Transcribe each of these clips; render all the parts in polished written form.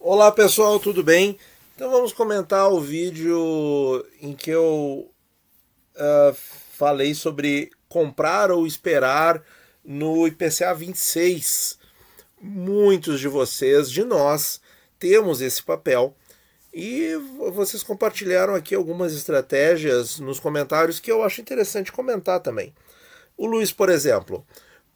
Olá pessoal, tudo bem? Então vamos comentar o vídeo em que eu falei sobre comprar ou esperar no IPCA 26. Muitos de vocês, de nós, temos esse papel e vocês compartilharam aqui algumas estratégias nos comentários que eu acho interessante comentar também. O Luiz, por exemplo,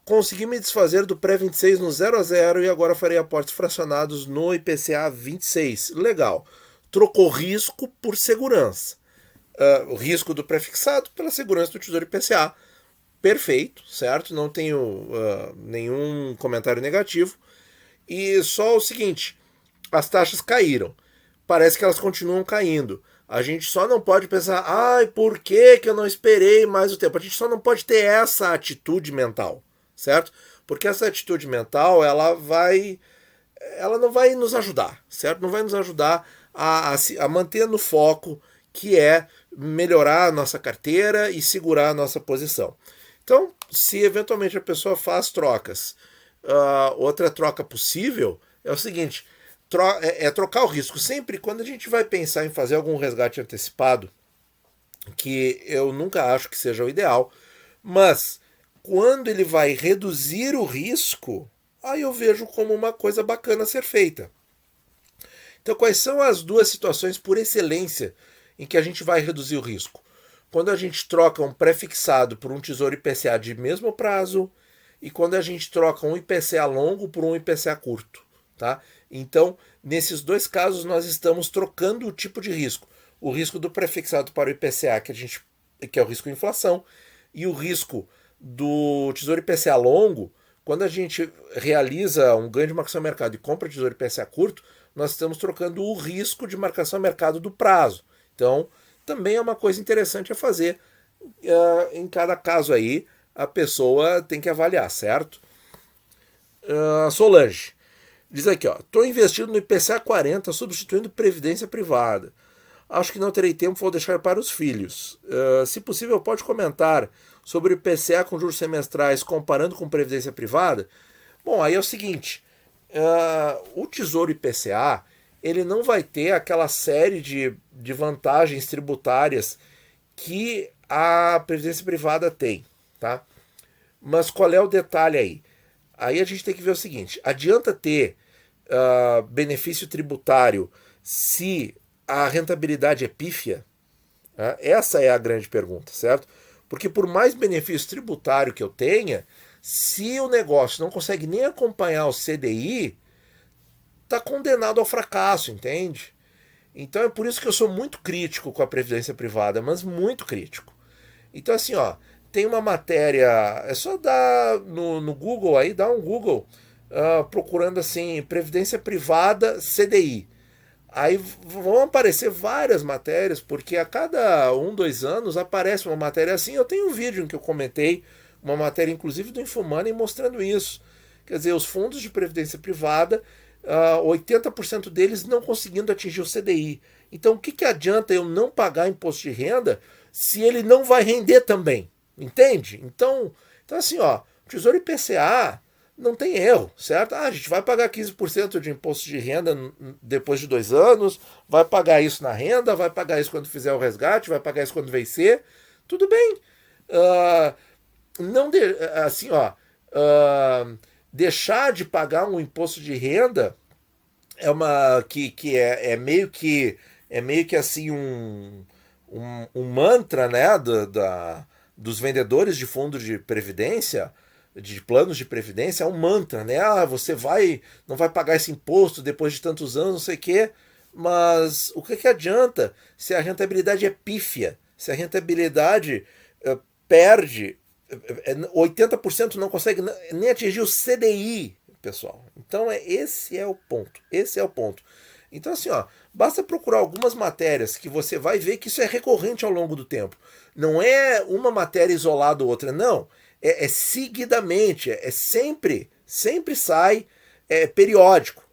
consegui me desfazer do pré-26 no 0 a 0 e agora farei aportes fracionados no IPCA 26. Legal. Trocou risco por segurança. O risco do prefixado pela segurança do Tesouro IPCA. Perfeito, certo? Não tenho nenhum comentário negativo. E só o seguinte: as taxas caíram. Parece que elas continuam caindo. A gente só não pode pensar, ai, por que eu não esperei mais o tempo? A gente só não pode ter essa atitude mental, certo? Porque essa atitude mental, ela não vai nos ajudar, certo? Não vai nos ajudar a manter no foco, que é melhorar a nossa carteira e segurar a nossa posição. Então, se eventualmente a pessoa faz trocas, outra troca possível é o seguinte: trocar o risco. Sempre quando a gente vai pensar em fazer algum resgate antecipado, que eu nunca acho que seja o ideal, mas quando ele vai reduzir o risco, aí eu vejo como uma coisa bacana a ser feita. Então, quais são as duas situações por excelência em que a gente vai reduzir o risco? Quando a gente troca um pré-fixado por um tesouro IPCA de mesmo prazo e quando a gente troca um IPCA longo por um IPCA curto. Tá? Então, nesses dois casos, nós estamos trocando o tipo de risco. O risco do prefixado para o IPCA, que é o risco de inflação, e o risco do Tesouro IPCA longo. Quando a gente realiza um ganho de marcação a mercado e compra Tesouro IPCA curto, nós estamos trocando o risco de marcação a mercado do prazo. Então, também é uma coisa interessante a fazer. Em cada caso aí, a pessoa tem que avaliar, certo? Solange diz aqui, ó, estou investido no IPCA 40, substituindo previdência privada. Acho que não terei tempo, vou deixar para os filhos. Se possível, pode comentar sobre o IPCA com juros semestrais comparando com previdência privada? Bom, aí é o seguinte, o Tesouro IPCA ele não vai ter aquela série de vantagens tributárias que a previdência privada tem, tá? Mas qual é o detalhe aí? Aí a gente tem que ver o seguinte: adianta ter benefício tributário se a rentabilidade é pífia? Essa é a grande pergunta, certo? Porque por mais benefício tributário que eu tenha, se o negócio não consegue nem acompanhar o CDI, está condenado ao fracasso, entende? Então é por isso que eu sou muito crítico com a previdência privada, mas muito crítico. Então assim, ó, tem uma matéria, é só dar no Google aí, dá um Google procurando assim, previdência privada CDI. Aí vão aparecer várias matérias, porque a cada 2 anos aparece uma matéria assim. Eu tenho um vídeo em que eu comentei, uma matéria inclusive do Infomoney mostrando isso. Quer dizer, os fundos de previdência privada, 80% deles não conseguindo atingir o CDI. Então, o que adianta eu não pagar imposto de renda se ele não vai render também? Entende? Então assim, ó, o Tesouro IPCA não tem erro, certo? A gente vai pagar 15% de imposto de renda depois de 2 anos, vai pagar isso na renda, vai pagar isso quando fizer o resgate, vai pagar isso quando vencer, tudo bem. Não de, assim, ó, deixar de pagar um imposto de renda é uma que é meio que assim um mantra, né, dos vendedores de fundos de previdência, de planos de previdência, é um mantra, né? Você não vai pagar esse imposto depois de tantos anos, não sei o quê. Mas o que adianta se a rentabilidade é pífia? Se a rentabilidade perde, 80% não consegue nem atingir o CDI, pessoal. Então esse é o ponto. Esse é o ponto. Então assim, ó, basta procurar algumas matérias que você vai ver que isso é recorrente ao longo do tempo. Não é uma matéria isolada ou outra, não. É seguidamente, sempre sai, periódico.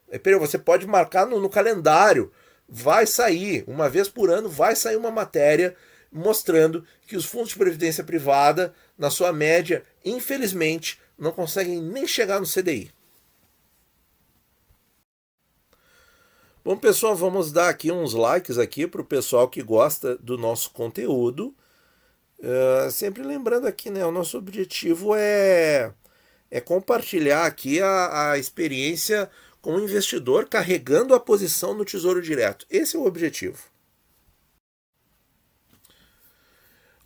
Você pode marcar no calendário, vai sair, uma vez por ano, vai sair uma matéria mostrando que os fundos de previdência privada, na sua média, infelizmente, não conseguem nem chegar no CDI. Bom, pessoal, vamos dar aqui uns likes aqui para o pessoal que gosta do nosso conteúdo. Sempre lembrando aqui, né, o nosso objetivo é compartilhar aqui a experiência como investidor carregando a posição no Tesouro Direto. Esse é o objetivo.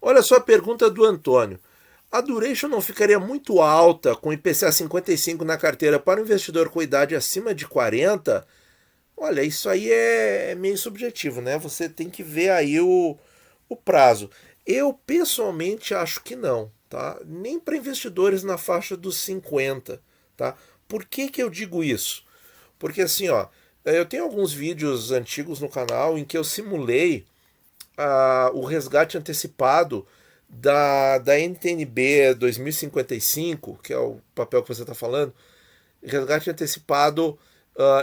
Olha só a pergunta do Antônio. A duration não ficaria muito alta com IPCA 55 na carteira para o investidor com idade acima de 40? Olha, isso aí é meio subjetivo, né? Você tem que ver aí o prazo. Eu, pessoalmente, acho que não, tá? Nem para investidores na faixa dos 50, tá? Por que que eu digo isso? Porque assim, ó, eu tenho alguns vídeos antigos no canal em que eu simulei o resgate antecipado da NTNB 2055, que é o papel que você está falando, resgate antecipado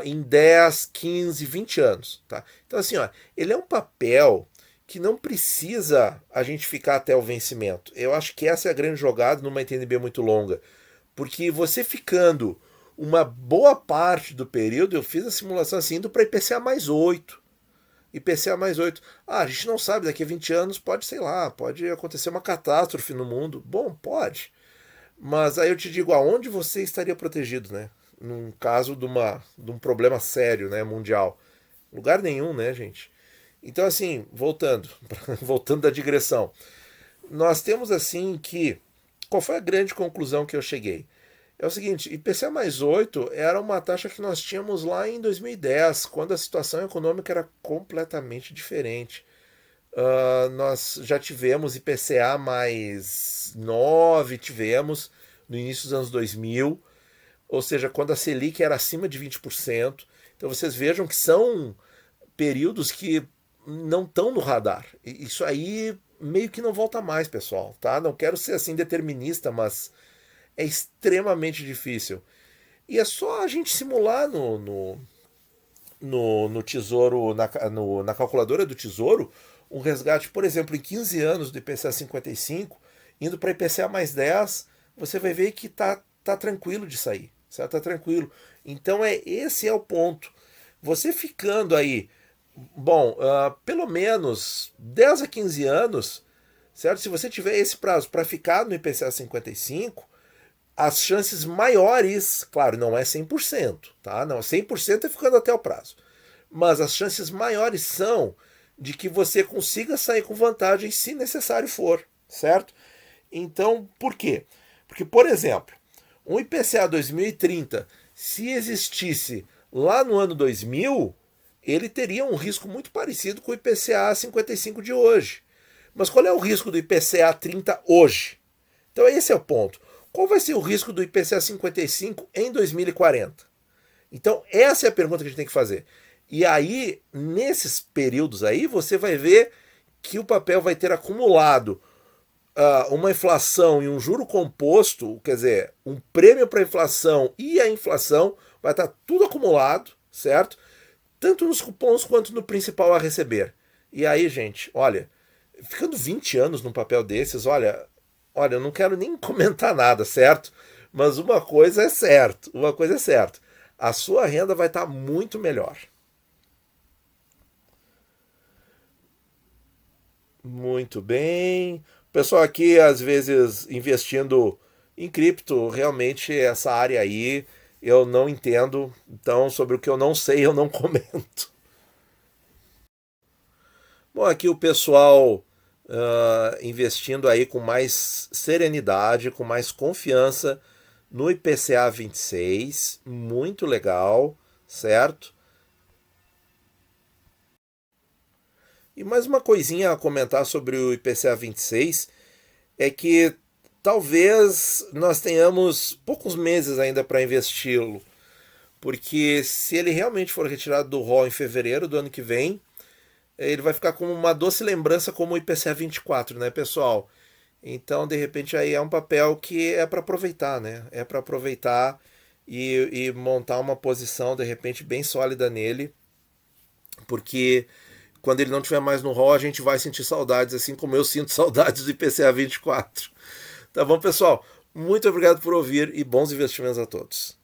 em 10, 15, 20 anos. Tá? Então, assim, ó, ele é um papel que não precisa a gente ficar até o vencimento. Eu acho que essa é a grande jogada numa NTNB muito longa. Porque você ficando uma boa parte do período, eu fiz a simulação assim, indo para IPCA mais 8. IPCA mais 8. A gente não sabe, daqui a 20 anos pode, sei lá, pode acontecer uma catástrofe no mundo. Bom, pode. Mas aí eu te digo, aonde você estaria protegido, né? Num caso de um problema sério, né, mundial. Lugar nenhum, né, gente? Então, assim, voltando da digressão. Nós temos, assim, que... Qual foi a grande conclusão que eu cheguei? É o seguinte, IPCA mais 8 era uma taxa que nós tínhamos lá em 2010, quando a situação econômica era completamente diferente. Nós já tivemos IPCA mais 9, tivemos no início dos anos 2000, ou seja, quando a Selic era acima de 20%. Então vocês vejam que são períodos que não estão no radar. Isso aí meio que não volta mais, pessoal, tá? Não quero ser assim determinista, mas é extremamente difícil. E é só a gente simular no Tesouro, na calculadora do Tesouro, um resgate, por exemplo, em 15 anos do IPCA 55, indo para IPCA mais 10, você vai ver que tá tranquilo de sair. Certo? Tá tranquilo. Então esse é o ponto. Você ficando aí, bom, pelo menos 10 a 15 anos, certo? Se você tiver esse prazo para ficar no IPCA 55, as chances maiores, claro, não é 100%, tá? Não, 100% é ficando até o prazo. Mas as chances maiores são de que você consiga sair com vantagem se necessário for, certo? Então, por quê? Porque, por exemplo, um IPCA 2030, se existisse lá no ano 2000, ele teria um risco muito parecido com o IPCA 55 de hoje. Mas qual é o risco do IPCA 30 hoje? Então esse é o ponto. Qual vai ser o risco do IPCA 55 em 2040? Então essa é a pergunta que a gente tem que fazer. E aí, nesses períodos aí, você vai ver que o papel vai ter acumulado uma inflação e um juro composto, quer dizer, um prêmio para a inflação e a inflação, vai estar tudo acumulado, certo? Tanto nos cupons quanto no principal a receber. E aí, gente, olha, ficando 20 anos num papel desses, olha, eu não quero nem comentar nada, certo? Mas uma coisa é certo, a sua renda vai estar muito melhor. Muito bem. O pessoal aqui, às vezes, investindo em cripto, realmente essa área aí eu não entendo. Então, sobre o que eu não sei, eu não comento. Bom, aqui o pessoal investindo aí com mais serenidade, com mais confiança no IPCA 26. Muito legal, certo? E mais uma coisinha a comentar sobre o IPCA 26 é que talvez nós tenhamos poucos meses ainda para investi-lo, porque se ele realmente for retirado do rol em fevereiro do ano que vem, ele vai ficar como uma doce lembrança como o IPCA 24, né, pessoal? Então, de repente, aí é um papel que é para aproveitar, né? É para aproveitar e montar uma posição, de repente, bem sólida nele, porque quando ele não estiver mais no rol, a gente vai sentir saudades, assim como eu sinto saudades do IPCA 24. Tá bom, pessoal? Muito obrigado por ouvir e bons investimentos a todos.